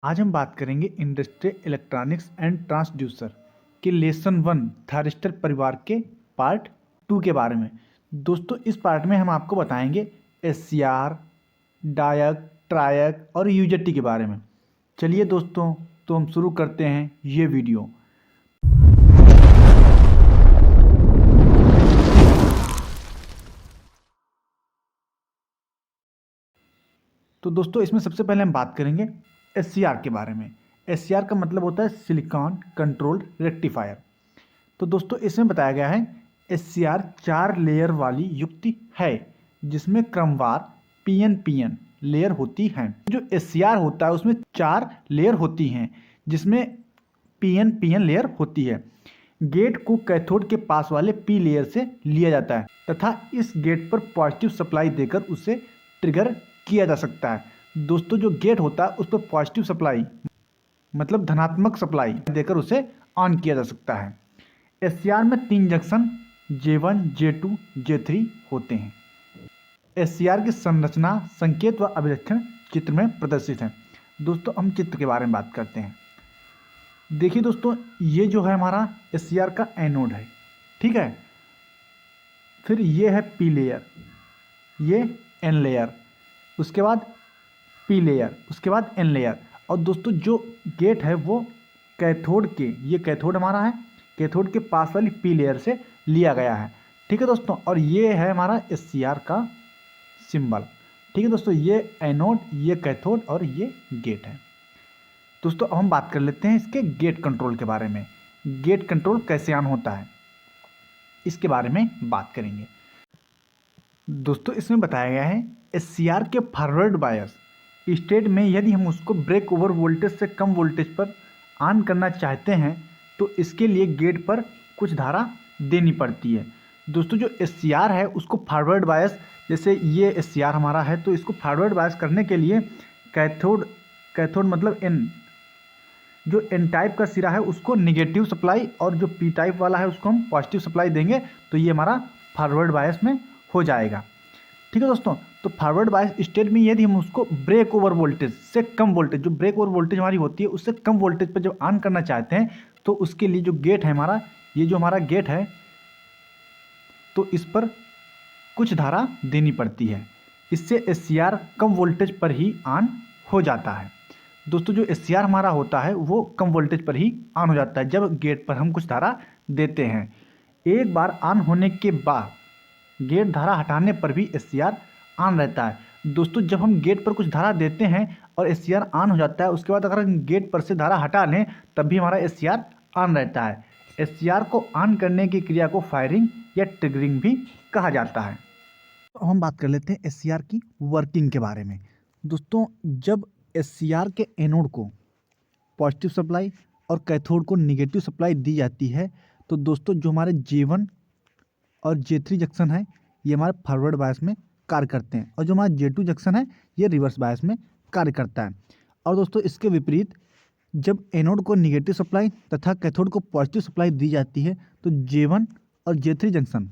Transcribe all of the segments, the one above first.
आज हम बात करेंगे इंडस्ट्रियल इलेक्ट्रॉनिक्स एंड ट्रांसड्यूसर के लेसन 1 थारिस्टर परिवार के पार्ट 2 के बारे में। दोस्तों इस पार्ट में हम आपको बताएंगे एससीआर, डायक, ट्रायक और यूजेटी के बारे में। चलिए दोस्तों, तो हम शुरू करते हैं ये वीडियो। तो दोस्तों इसमें सबसे पहले हम बात करेंगे एससीआर के बारे में। एससीआर का मतलब होता है सिलिकॉन कंट्रोल्ड रेक्टिफायर। तो दोस्तों इसमें बताया गया है एससीआर 4 लेयर वाली युक्ति है जिसमें क्रमवार पीएन लेयर होती हैं। जो एससीआर होता है उसमें 4 लेयर होती हैं जिसमें पीएन लेयर होती है। गेट को कैथोड के पास वाले पी लेयर से लिया जाता है तथा इस गेट पर पॉजिटिव सप्लाई देकर उसे ट्रिगर किया जा सकता है। दोस्तों जो गेट होता है उस पर पॉजिटिव सप्लाई मतलब धनात्मक सप्लाई देकर उसे ऑन किया जा सकता है। एससीआर में 3 जंक्शन J1, J2, J3 होते हैं। एससीआर की संरचना, संकेत व अभिलक्षण चित्र में प्रदर्शित है। दोस्तों हम चित्र के बारे में बात करते हैं। देखिए दोस्तों, ये जो है हमारा एससीआर का एनोड है, ठीक है। फिर ये है पी लेयर, ये एन लेयर, उसके बाद पी लेयर, उसके बाद एन लेयर। और दोस्तों जो गेट है वो कैथोड के, ये कैथोड हमारा है, कैथोड के पास वाली पी लेयर से लिया गया है, ठीक है दोस्तों। और ये है हमारा एससीआर का सिंबल, ठीक है दोस्तों। ये एनोड, ये कैथोड और ये गेट है। दोस्तों अब हम बात कर लेते हैं इसके गेट कंट्रोल के बारे में। गेट कंट्रोल कैसे ऑन होता है इसके बारे में बात करेंगे। दोस्तों इसमें बताया गया है एससीआर के फॉरवर्ड बायस स्टेट में यदि हम उसको ब्रेक ओवर वोल्टेज से कम वोल्टेज पर ऑन करना चाहते हैं तो इसके लिए गेट पर कुछ धारा देनी पड़ती है। दोस्तों जो एससीआर है उसको फॉरवर्ड बायस, जैसे ये एससीआर हमारा है तो इसको फॉरवर्ड बायस करने के लिए कैथोड मतलब एन, जो एन टाइप का सिरा है उसको निगेटिव सप्लाई और जो पी टाइप वाला है उसको हम पॉजिटिव सप्लाई देंगे तो ये हमारा फॉरवर्ड बायस में हो जाएगा, ठीक है दोस्तों। तो फॉरवर्ड बायस स्टेट में यदि हम उसको ब्रेक ओवर वोल्टेज से कम वोल्टेज, जो ब्रेक ओवर वोल्टेज हमारी होती है उससे कम वोल्टेज पर जब ऑन करना चाहते हैं तो उसके लिए जो गेट है हमारा, ये जो हमारा गेट है तो इस पर कुछ धारा देनी पड़ती है। इससे एससीआर कम वोल्टेज पर ही ऑन हो जाता है। दोस्तों जो एससीआर हमारा होता है वो कम वोल्टेज पर ही ऑन हो जाता है जब गेट पर हम कुछ धारा देते हैं। एक बार ऑन होने के बाद गेट धारा हटाने पर भी एससीआर ऑन रहता है। दोस्तों जब हम गेट पर कुछ धारा देते हैं और एससीआर ऑन हो जाता है, उसके बाद अगर हम गेट पर से धारा हटा लें तब भी हमारा एससीआर ऑन रहता है। एससीआर को ऑन करने की क्रिया को फायरिंग या ट्रिगरिंग भी कहा जाता है। तो हम बात कर लेते हैं एससीआर की वर्किंग के बारे में। दोस्तों जब एससीआर के एनोड को पॉजिटिव सप्लाई और कैथोड को निगेटिव सप्लाई दी जाती है तो दोस्तों जो हमारे J1 और J3 जंक्शन है ये हमारे फॉरवर्ड बायस में कार्य करते हैं और जो हमारा J2 जंक्शन है ये रिवर्स बायस में कार्य करता है। और दोस्तों इसके विपरीत जब एनोड को निगेटिव सप्लाई तथा कैथोड को पॉजिटिव सप्लाई दी जाती है तो J1 और J3 जंक्शन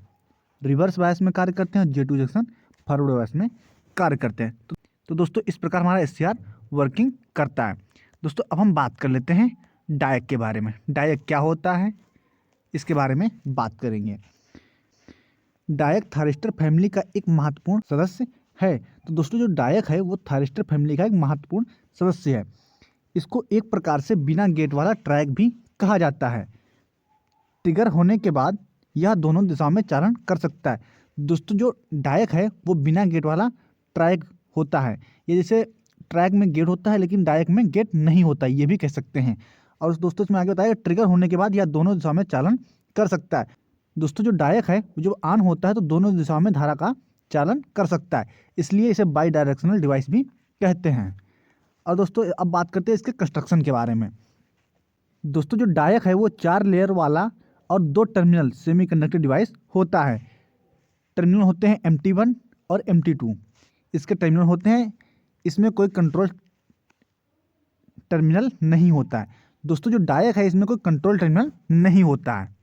रिवर्स बायस में कार्य करते हैं और J2 जंक्शन फॉरवर्ड बायस में कार्य करते हैं। तो दोस्तों इस प्रकार हमारा एससीआर वर्किंग करता है। दोस्तों अब हम बात कर लेते हैं डायक के बारे में। डायक क्या होता है इसके बारे में बात करेंगे। डायक थारिस्टर फैमिली का एक महत्वपूर्ण सदस्य है। तो दोस्तों जो डायक है वो थारिस्टर फैमिली का एक महत्वपूर्ण सदस्य है। इसको एक प्रकार से बिना गेट वाला ट्रैक भी कहा जाता है। ट्रिगर होने के बाद यह दोनों दिशाओं में चालन कर सकता है। दोस्तों जो डायक है वो बिना गेट वाला ट्रैक होता है। ये जैसे ट्रैक में गेट होता है लेकिन डायक में गेट नहीं होता, ये भी कह सकते हैं। और दोस्तों इसमें आगे बताया ट्रिगर होने के बाद यह दोनों दिशाओं में चालन कर सकता है। दोस्तों जो डायक है जब ऑन होता है तो दोनों दिशाओं में धारा का चालन कर सकता है, इसलिए इसे बाई डायरेक्शनल डिवाइस भी कहते हैं। और दोस्तों अब बात करते हैं इसके कंस्ट्रक्शन के बारे में। दोस्तों जो डायक है वो 4 लेयर वाला और 2 टर्मिनल सेमीकंडक्टर डिवाइस होता है। टर्मिनल होते हैं MT1 और MT2। इसके टर्मिनल होते हैं, इसमें कोई कंट्रोल टर्मिनल नहीं होता है। दोस्तों जो डायक है इसमें कोई कंट्रोल टर्मिनल नहीं होता है।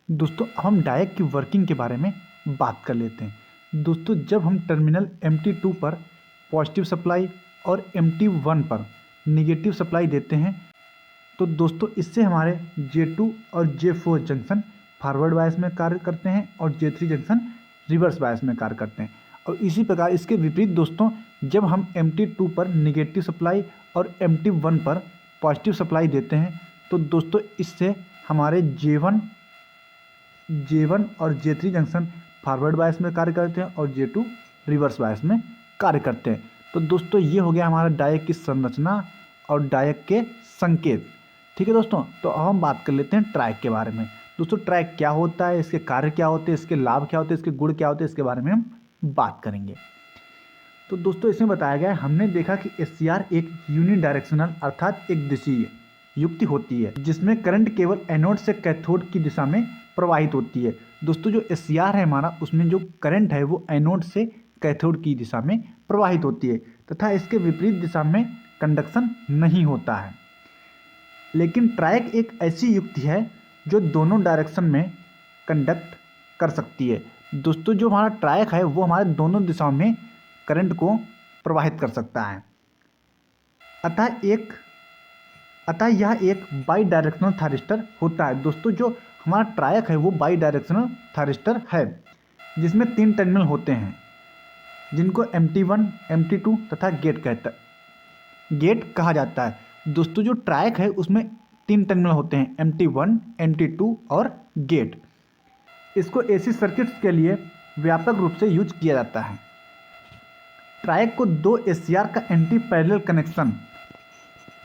दोस्तों हम डायक की वर्किंग के बारे में बात कर लेते हैं। दोस्तों जब हम टर्मिनल MT2 पर पॉजिटिव सप्लाई और MT1 पर निगेटिव सप्लाई देते हैं तो दोस्तों इससे हमारे J2 और J4 जंक्शन फॉरवर्ड बायस में कार्य करते हैं और J3 जंक्शन रिवर्स बायस में कार्य करते हैं। और इसी प्रकार इसके विपरीत दोस्तों जब हम MT2 पर निगेटिव सप्लाई और MT1 पर पॉजिटिव सप्लाई देते हैं तो दोस्तों इससे हमारे J1 और J3 जंक्शन फॉरवर्ड बायस में कार्य करते हैं और J2 रिवर्स बायस में कार्य करते हैं। तो दोस्तों ये हो गया हमारा डायक की संरचना और डायक के संकेत। ठीक है दोस्तों, तो अब हम बात कर लेते हैं ट्रायक के बारे में। दोस्तों ट्रायक क्या होता है, इसके कार्य क्या होते हैं, इसके लाभ क्या होते हैं, इसके गुण क्या होते हैं, इसके बारे में हम बात करेंगे। तो दोस्तों इसमें बताया गया है, हमने देखा कि SCR एक यूनिडायरेक्शनल अर्थात एक दिशीय युक्ति होती है जिसमें करंट केवल एनोड से कैथोड की दिशा में प्रवाहित होती है। दोस्तों जो SCR है हमारा, उसमें जो करंट है वो एनोड से कैथोड की दिशा में प्रवाहित होती है तथा इसके विपरीत दिशा में कंडक्शन नहीं होता है। लेकिन ट्रायक एक ऐसी युक्ति है जो दोनों डायरेक्शन में कंडक्ट कर सकती है। दोस्तों जो हमारा ट्रायक है वो हमारे दोनों दिशाओं में करंट को प्रवाहित कर सकता है। अतः यह एक बाई डायरेक्शनल थारिस्टर होता है। दोस्तों जो हमारा ट्रायक है वो बाई डायरेक्शनल थारिस्टर है जिसमें 3 टर्मिनल होते हैं जिनको MT1, MT2 तथा गेट कहा जाता है। दोस्तों जो ट्रायक है उसमें 3 टर्मिनल होते हैं MT1, MT2 और गेट। इसको AC सर्किट्स के लिए व्यापक रूप से यूज किया जाता है। ट्रायक को 2 SCR का anti parallel connection,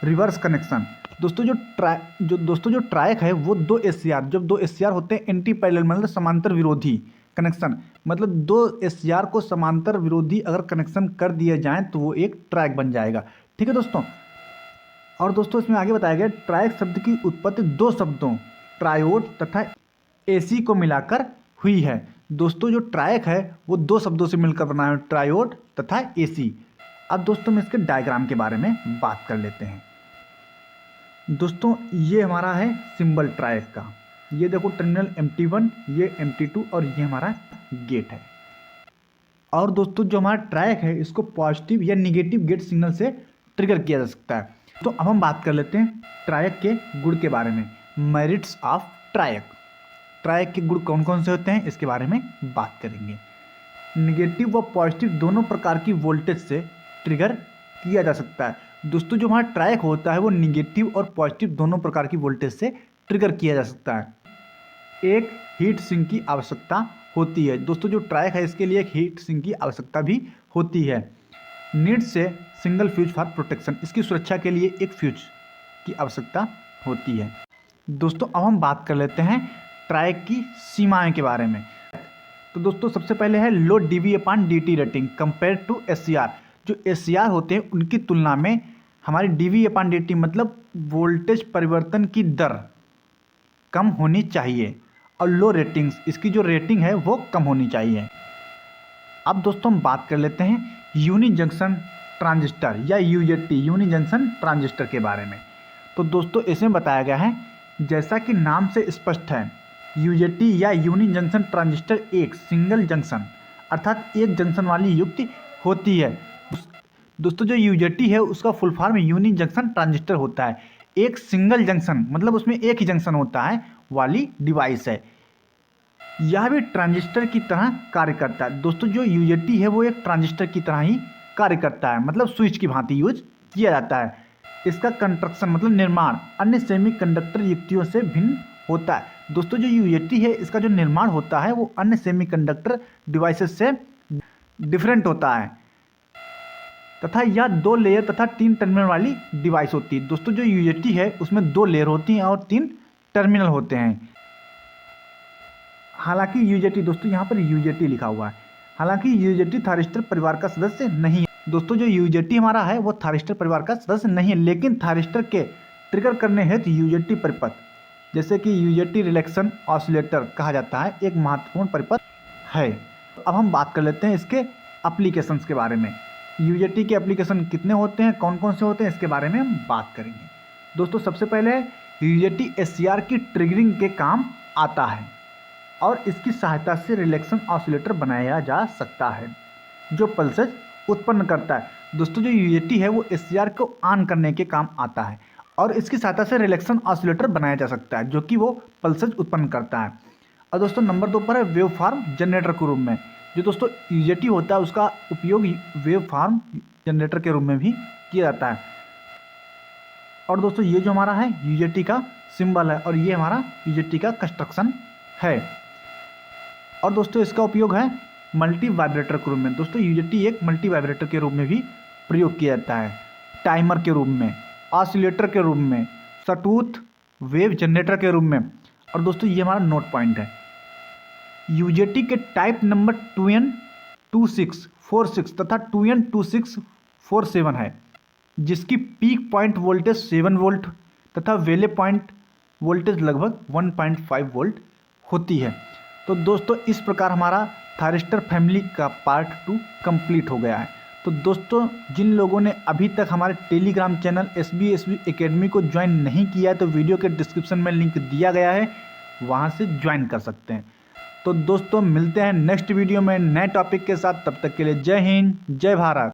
reverse connection. दोस्तों जो ट्रायक है वो 2 SCR, जब 2 SCR होते हैं एंटी पैरेलल मतलब समांतर विरोधी कनेक्शन, मतलब 2 SCR को समांतर विरोधी अगर कनेक्शन कर दिए जाएं तो वो एक ट्रायक बन जाएगा। ठीक है दोस्तों। और दोस्तों इसमें आगे बताया गया ट्रायक शब्द की उत्पत्ति 2 शब्दों ट्रायोड तथा AC को मिलाकर हुई है। दोस्तों जो ट्रायक है वो 2 शब्दों से मिलकर बना है, ट्रायोड तथा AC। अब दोस्तों हम इसके डायग्राम के बारे में बात कर लेते हैं। दोस्तों ये हमारा है सिंबल ट्रायक का। ये देखो टर्मिनल MT1, ये MT2 और ये हमारा गेट है। और दोस्तों जो हमारा ट्रायक है इसको पॉजिटिव या निगेटिव गेट सिग्नल से ट्रिगर किया जा सकता है। तो अब हम बात कर लेते हैं ट्रायक के गुण के बारे में, मेरिट्स ऑफ ट्रायक। ट्रायक के गुण कौन कौन से होते हैं इसके बारे में बात करेंगे। निगेटिव व पॉजिटिव दोनों प्रकार की वोल्टेज से ट्रिगर किया जा सकता है। दोस्तों जो हमारा ट्रायक होता है वो निगेटिव और पॉजिटिव दोनों प्रकार की वोल्टेज से ट्रिगर किया जा सकता है। एक हीट सिंक की आवश्यकता होती है। दोस्तों जो ट्रायक है इसके लिए एक हीट सिंक की आवश्यकता भी होती है। नीड से सिंगल फ्यूज फॉर प्रोटेक्शन, इसकी सुरक्षा के लिए एक फ्यूज की आवश्यकता होती है। दोस्तों अब हम बात कर लेते हैं ट्रायक की सीमाएं के बारे में। तो दोस्तों सबसे पहले है low dV/dt rating compare to SCR। जो SCR होते हैं उनकी तुलना में हमारी dV/dt मतलब वोल्टेज परिवर्तन की दर कम होनी चाहिए और लो रेटिंग्स, इसकी जो रेटिंग है वो कम होनी चाहिए। अब दोस्तों हम बात कर लेते हैं यूनि जंक्शन ट्रांजिस्टर या UJT यूनि जंक्शन ट्रांजिस्टर के बारे में। तो दोस्तों इसमें बताया गया है जैसा कि नाम से स्पष्ट है UJT या यूनि जंक्शन ट्रांजिस्टर एक सिंगल जंक्शन अर्थात एक जंक्शन वाली युक्ति होती है। दोस्तों जो UJT है उसका full form unijunction transistor होता है। एक सिंगल जंक्शन मतलब उसमें एक ही जंक्शन होता है वाली डिवाइस है। यह भी ट्रांजिस्टर की तरह कार्य करता है। दोस्तों जो UJT है वो एक ट्रांजिस्टर की तरह ही कार्य करता है, मतलब स्विच की भांति यूज किया जाता है। इसका कंस्ट्रक्शन मतलब निर्माण अन्य सेमीकंडक्टर युक्तियों से भिन्न होता है। दोस्तों जो UJT है इसका जो निर्माण होता है वो अन्य सेमीकंडक्टर डिवाइसेस से डिफरेंट होता है तथा यह 2 लेयर तथा 3 टर्मिनल वाली डिवाइस होती है। दोस्तों जो UJT है उसमें 2 लेयर होती हैं और 3 टर्मिनल होते हैं। हालांकि UJT, दोस्तों यहाँ पर UJT लिखा हुआ है, हालांकि UJT थारिस्टर परिवार का सदस्य नहीं है। दोस्तों जो UJT हमारा है वो थारिस्टर परिवार का सदस्य नहीं है, लेकिन थारिस्टर के ट्रिगर करने हेतु UJT परिपथ जैसे कि UJT रिलेक्शन ऑसिलेटर कहा जाता है एक महत्वपूर्ण परिपथ है। अब हम बात कर लेते हैं इसके एप्लीकेशंस के बारे में। UJT के एप्लीकेशन कितने होते हैं, कौन कौन से होते हैं, इसके बारे में हम बात करेंगे। दोस्तों सबसे पहले UJT SCR की ट्रिगरिंग के काम आता है और इसकी सहायता से रिलेक्शन ऑसिलेटर बनाया जा सकता है जो पल्सेज उत्पन्न करता है। दोस्तों जो यूजेटी है वो एससीआर को ऑन करने के काम आता है और इसकी सहायता से रिलेक्शन ऑसिलेटर बनाया जा सकता है जो कि वो पल्सेज उत्पन्न करता है। और दोस्तों नंबर 2 पर है वेव फॉर्म जनरेटर के रूप में। जो दोस्तों यूजेटी होता है उसका उपयोग वेव फॉर्म जनरेटर के रूप में भी किया जाता है। और दोस्तों ये जो हमारा है यूजेटी का सिंबल है और ये हमारा यूजेटी का कंस्ट्रक्शन है। और दोस्तों इसका उपयोग है मल्टी वाइब्रेटर के रूप में। दोस्तों यूजेटी एक मल्टी वाइब्रेटर के रूप में भी प्रयोग किया जाता है, टाइमर के रूप में, ऑसिलेटर के रूप में, सटूथ वेव जनरेटर के रूप में। और दोस्तों ये हमारा नोट पॉइंट है, यूजेटी के टाइप नंबर 2N2646 तथा 2N2647 है, जिसकी पीक पॉइंट वोल्टेज 7 वोल्ट तथा वेले पॉइंट वोल्टेज लगभग 1.5 वोल्ट होती है। तो दोस्तों इस प्रकार हमारा थायरिस्टर फैमिली का पार्ट 2 कंप्लीट हो गया है। तो दोस्तों जिन लोगों ने अभी तक हमारे टेलीग्राम चैनल SBSB एकेडमी को ज्वाइन नहीं किया है तो वीडियो के डिस्क्रिप्शन में लिंक दिया गया है, वहां से ज्वाइन कर सकते हैं। तो दोस्तों मिलते हैं नेक्स्ट वीडियो में नए टॉपिक के साथ, तब तक के लिए जय हिंद जय भारत।